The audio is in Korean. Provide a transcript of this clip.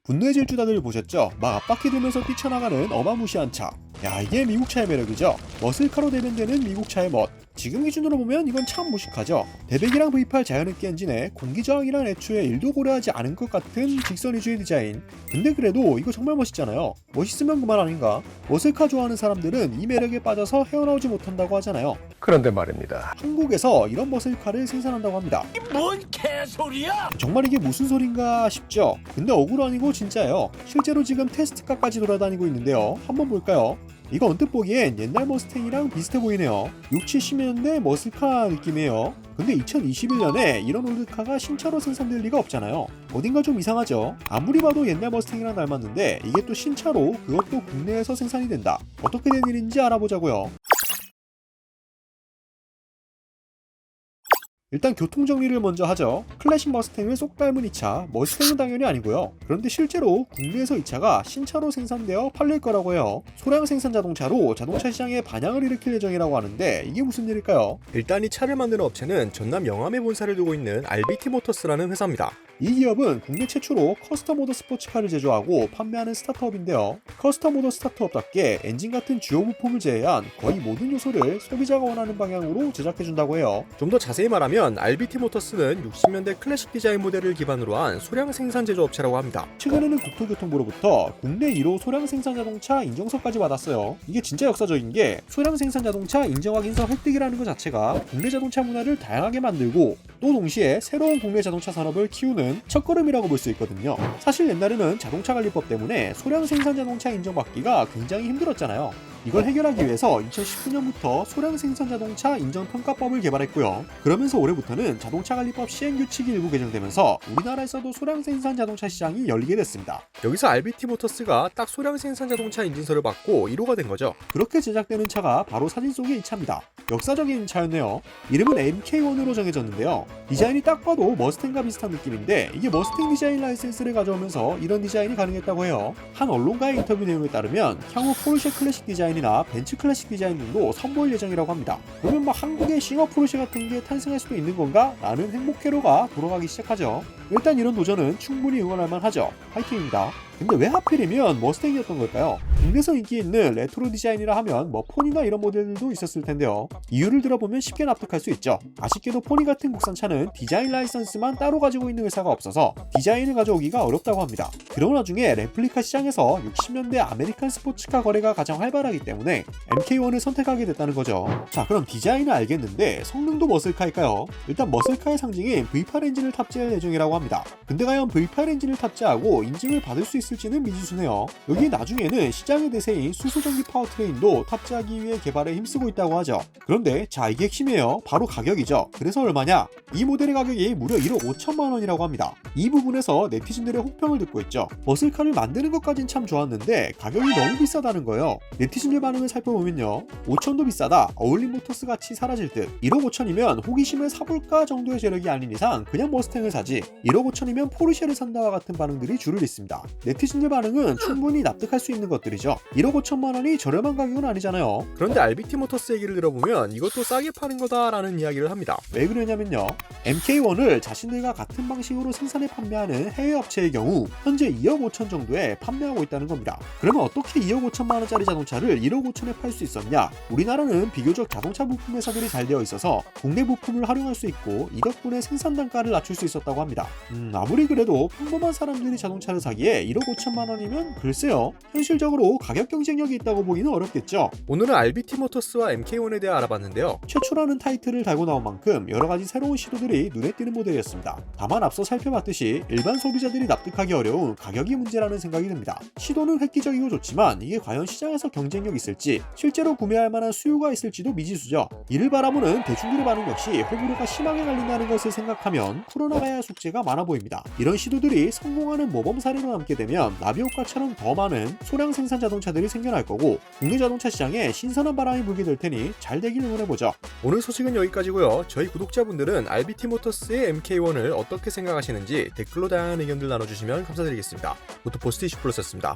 분노의 질주다들 보셨죠? 막 앞바퀴 들면서 뛰쳐나가는 어마무시한 차. 야, 이게 미국 차의 매력이죠. 머슬카로 대변되는 미국 차의 멋. 지금 기준으로 보면 이건 참 무식하죠. 대백이랑 V8 자연흡기 엔진에 공기저항이란 애초에 1도 고려하지 않은 것 같은 직선 위주의 디자인. 근데 그래도 이거 정말 멋있잖아요. 멋있으면 그만 아닌가? 머슬카 좋아하는 사람들은 이 매력에 빠져서 헤어나오지 못한다고 하잖아요. 그런데 말입니다. 한국에서 이런 머슬카를 생산한다고 합니다. 뭔 개소리야! 정말 이게 무슨 소린가 싶죠? 근데 억울 아니고 진짜예요. 실제로 지금 테스트카까지 돌아다니고 있는데요. 한번 볼까요? 이거 언뜻 보기엔 옛날 머스탱이랑 비슷해 보이네요. 60, 70년대 머슬카 느낌이에요. 근데 2021년에 이런 올드카가 신차로 생산될 리가 없잖아요. 어딘가 좀 이상하죠? 아무리 봐도 옛날 머스탱이랑 닮았는데 이게 또 신차로 그것도 국내에서 생산이 된다. 어떻게 된 일인지 알아보자고요. 일단 교통정리를 먼저 하죠. 클래식 머스탱을 쏙 닮은 이 차, 머스탱은 당연히 아니고요. 그런데 실제로 국내에서 이 차가 신차로 생산되어 팔릴 거라고 해요. 소량 생산 자동차로 자동차 시장에 반향을 일으킬 예정이라고 하는데 이게 무슨 일일까요? 일단 이 차를 만드는 업체는 전남 영암에 본사를 두고 있는 RBT 모터스라는 회사입니다. 이 기업은 국내 최초로 커스텀 모더 스포츠카를 제조하고 판매하는 스타트업인데요. 커스텀 모더 스타트업답게 엔진 같은 주요 부품을 제외한 거의 모든 요소를 소비자가 원하는 방향으로 제작해준다고 해요. 좀 더 자세히 말하면 RBT 모터스는 60년대 클래식 디자인 모델을 기반으로 한 소량 생산 제조업체라고 합니다. 최근에는 국토교통부로부터 국내 1호 소량 생산 자동차 인정서까지 받았어요. 이게 진짜 역사적인 게 소량 생산 자동차 인정 확인서 획득이라는 것 자체가 국내 자동차 문화를 다양하게 만들고 또 동시에 새로운 국내 자동차 산업을 키우는 첫걸음이라고 볼 수 있거든요. 사실 옛날에는 자동차 관리법 때문에 소량 생산 자동차 인정받기가 굉장히 힘들었잖아요. 이걸 해결하기 위해서 2019년부터 소량 생산 자동차 인정평가법을 개발했고요. 그러면서 올해부터는 자동차 관리법 시행규칙이 일부 개정되면서 우리나라에서도 소량 생산 자동차 시장이 열리게 됐습니다. 여기서 RBT 모터스가 딱 소량 생산 자동차 인증서를 받고 1호가 된 거죠. 그렇게 제작되는 차가 바로 사진 속의 이 차입니다. 역사적인 차였네요. 이름은 MK1으로 정해졌는데요. 디자인이 딱 봐도 머스탱과 비슷한 느낌인데 이게 머스탱 디자인 라이센스를 가져오면서 이런 디자인이 가능했다고 해요. 한 언론과의 인터뷰 내용에 따르면 향후 포르쉐 클래식 디자인이나 벤츠 클래식 디자인 등도 선보일 예정이라고 합니다. 그러면 막 한국의 싱어 포르쉐 같은 게 탄생할 수도 있는 건가? 라는 행복회로가 돌아가기 시작하죠. 일단 이런 도전은 충분히 응원할 만하죠. 화이팅입니다. 근데 왜 하필이면 머스탱이었던 걸까요? 국내에서 인기 있는 레트로 디자인이라 하면 뭐 포니나 이런 모델들도 있었을 텐데요. 이유를 들어보면 쉽게 납득할 수 있죠. 아쉽게도 포니 같은 국산차는 디자인 라이선스만 따로 가지고 있는 회사가 없어서 디자인을 가져오기가 어렵다고 합니다. 그런 와중에 레플리카 시장에서 60년대 아메리칸 스포츠카 거래가 가장 활발하기 때문에 MK1을 선택하게 됐다는 거죠. 자, 그럼 디자인은 알겠는데 성능도 머슬카일까요? 일단 머슬카의 상징인 V8 엔진을 탑재할 예정이라고 합니다. 근데 과연 V8 엔진을 탑재하고 인증을 받을 수 있을지는 미지수네요. 여기 나중에는 시장의 대세인 수소전기 파워트레인도 탑재하기 위해 개발에 힘쓰고 있다고 하죠. 그런데 자, 이게 핵심이에요. 바로 가격이죠. 그래서 얼마냐? 이 모델의 가격이 무려 1억 5천만 원이라고 합니다. 이 부분에서 네티즌들의 혹평을 듣고 있죠. 머슬카를 만드는 것까진 참 좋았는데 가격이 너무 비싸다는 거예요. 네티즌들 반응을 살펴보면요. 5천도 비싸다. 어울린 모터스 같이 사라질 듯. 1억 5천이면 호기심을 사볼까 정도의 재력이 아닌 이상 그냥 머스탱을 사지. 1억 5천이면 포르쉐를 산다와 같은 반응들이 줄을 잇습니다. 네티즌들 반응은 충분히 납득할 수 있는 것들이죠. 1억 5천만 원이 저렴한 가격은 아니잖아요. 그런데 RBT 모터스 얘기를 들어보면 이것도 싸게 파는 거다라는 이야기를 합니다. 왜 그러냐면요. MK1을 자신들과 같은 방식으로 생산해 판매하는 해외 업체의 경우 현재 2억 5천 정도에 판매하고 있다는 겁니다. 그러면 어떻게 2억 5천만 원짜리 자동차를 1억 5천에 팔 수 있었냐? 우리나라는 비교적 자동차 부품 회사들이 잘 되어 있어서 국내 부품을 활용할 수 있고 이 덕분에 생산 단가를 낮출 수 있었다고 합니다. 아무리 그래도 평범한 사람들이 자동차를 사기에 1억 5천만 원이면 글쎄요. 현실적으로 가격 경쟁력이 있다고 보기는 어렵겠죠. 오늘은 RBT 모터스와 MK1에 대해 알아봤는데요. 최초라는 타이틀을 달고 나온 만큼 여러가지 새로운 시도들이 눈에 띄는 모델이었습니다. 다만 앞서 살펴봤듯이 일반 소비자들이 납득하기 어려운 가격이 문제라는 생각이 듭니다. 시도는 획기적이고 좋지만 이게 과연 시장에서 경쟁력이 있을지 실제로 구매할 만한 수요가 있을지도 미지수죠. 이를 바라보는 대중들의 반응 역시 호불호가 심하게 갈린다는 것을 생각하면 풀어나가야 할 숙제가 많아 보입니다. 이런 시도들이 성공하는 모범 사례로 남게 되면 나비효과처럼 더 많은 소량 생산 자동차들이 생겨날 거고 국내 자동차 시장에 신선한 바람이 불게 될 테니 잘 되길 응원해보죠. 오늘 소식은 여기까지고요. 저희 구독자분들은 RBT 모터스의 MK1을 어떻게 생각하시는지 댓글로 다양한 의견들 나눠주시면 감사드리겠습니다. 모토포스트 20+였습니다.